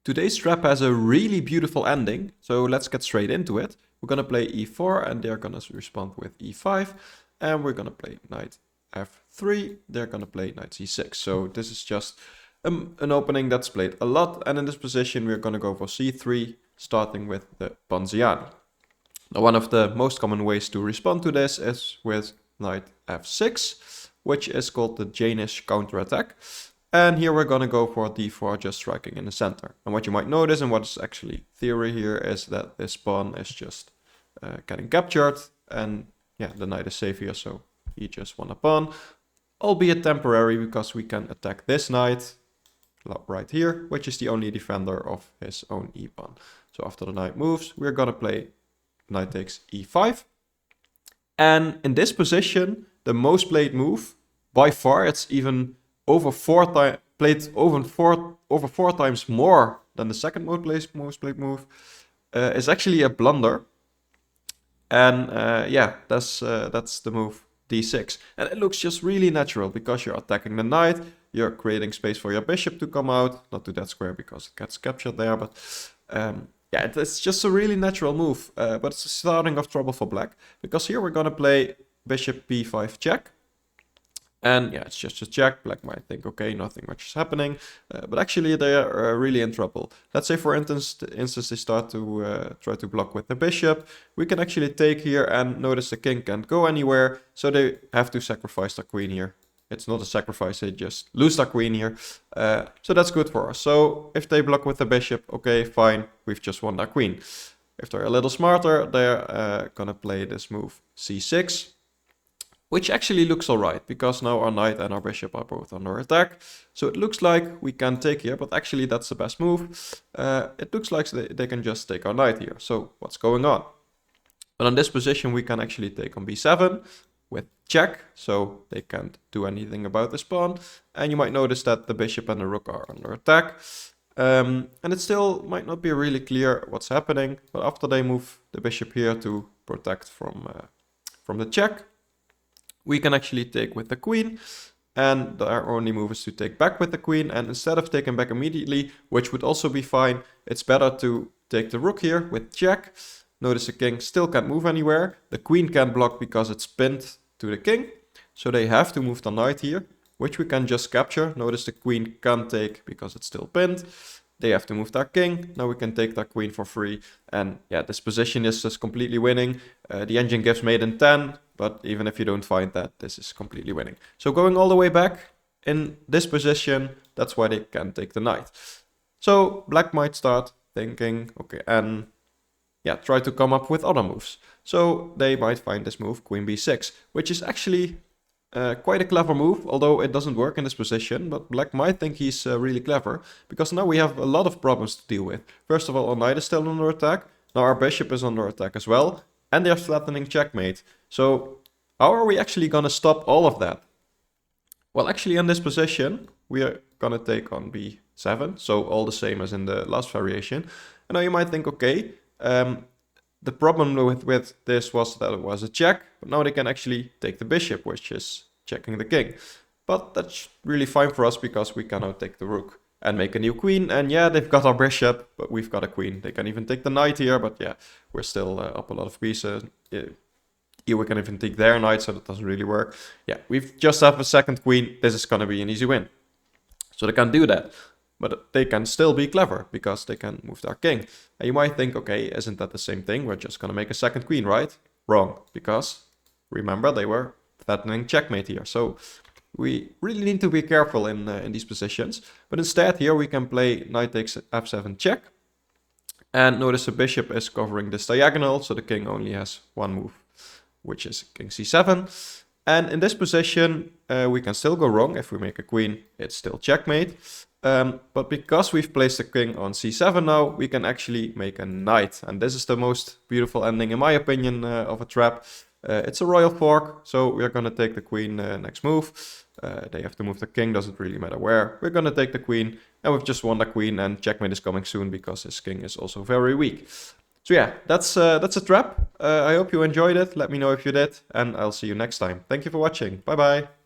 Today's trap has a really beautiful ending, so let's get straight into it. We're gonna play e4 and they're gonna respond with e5, and we're gonna play knight f3, they're gonna play knight c6. So this is just an opening that's played a lot, and in this position we're gonna go for c3, starting with the Ponziani. Now, one of the most common ways to respond to this is with knight f6, which is called the Jaenisch counterattack. And here we're going to go for d4, just striking in the center. And what you might notice, and what's actually theory here, is that this pawn is just getting captured. And yeah, the knight is safe here, so he just won a pawn. Albeit temporary, because we can attack this knight right here, which is the only defender of his own e-pawn. So after the knight moves, we're going to play knight takes e5. And in this position, the most played move, by far, it's even over four times more than the second most played move, is actually a blunder. And yeah, that's the move d6. And it looks just really natural because you're attacking the knight, you're creating space for your bishop to come out, not to that square because it gets captured there, but yeah, it's just a really natural move, but it's the starting of trouble for black, because here we're gonna play bishop b5 check. And yeah, it's just a check. Black might think, okay, nothing much is happening, but actually they are really in trouble. Let's say, for instance, they start to try to block with the bishop. We can actually take here, and notice the king can't go anywhere, so they have to sacrifice their queen here. It's not a sacrifice, they just lose their queen here. So that's good for us. So if they block with the bishop, okay, fine, we've just won their queen. If they're a little smarter, they're gonna play this move c6. Which actually looks alright, because now our knight and our bishop are both under attack. So it looks like we can take here, but actually that's the best move. It looks like they can just take our knight here. So what's going on? But in this position we can actually take on b7 with check, so they can't do anything about this pawn. And you might notice that the bishop and the rook are under attack. And it still might not be really clear what's happening, but after they move the bishop here to protect from the check, we can actually take with the queen, and our only move is to take back with the queen. And instead of taking back immediately, which would also be fine, it's better to take the rook here with check. Notice the king still can't move anywhere. The queen can't block because it's pinned to the king. So they have to move the knight here, which we can just capture. Notice the queen can't take because it's still pinned. They have to move their king. Now we can take their queen for free. And yeah, this position is just completely winning. The engine gives mate in 10, but even if you don't find that, this is completely winning. So going all the way back in this position, that's why they can take the knight. So black might start thinking, okay, and yeah, try to come up with other moves. So they might find this move, queen b6, which is actually quite a clever move, although it doesn't work in this position. But black might think he's really clever, because now we have a lot of problems to deal with. First of all, our knight is still under attack. Now our bishop is under attack as well, and they're threatening checkmate. So how are we actually going to stop all of that? Well, actually in this position, we are going to take on b7, so all the same as in the last variation. And now you might think, okay, the problem with this was that it was a check, but now they can actually take the bishop, which is checking the king. But that's really fine for us, because we can now take the rook and make a new queen. And yeah, they've got our bishop, but we've got a queen. They can even take the knight here, but yeah, we're still up a lot of pieces. Here we can even take their knight, so that doesn't really work. Yeah, we've just have a second queen. This is going to be an easy win. So they can do that. But they can still be clever, because they can move their king. And you might think, okay, isn't that the same thing? We're just going to make a second queen, right? Wrong, because remember, they were threatening checkmate here. So we really need to be careful in these positions. But instead here we can play knight takes f7 check. And notice the bishop is covering this diagonal, so the king only has one move, which is king c7. And in this position, we can still go wrong. If we make a queen, it's still checkmate. But because we've placed the king on c7 now, we can actually make a knight. And this is the most beautiful ending, in my opinion, of a trap. It's a royal fork, so we're going to take the queen next move. They have to move the king, doesn't really matter where. We're going to take the queen, and we've just won the queen, and checkmate is coming soon, because his king is also very weak. So yeah, that's a trap. I hope you enjoyed it. Let me know if you did, and I'll see you next time. Thank you for watching. Bye bye.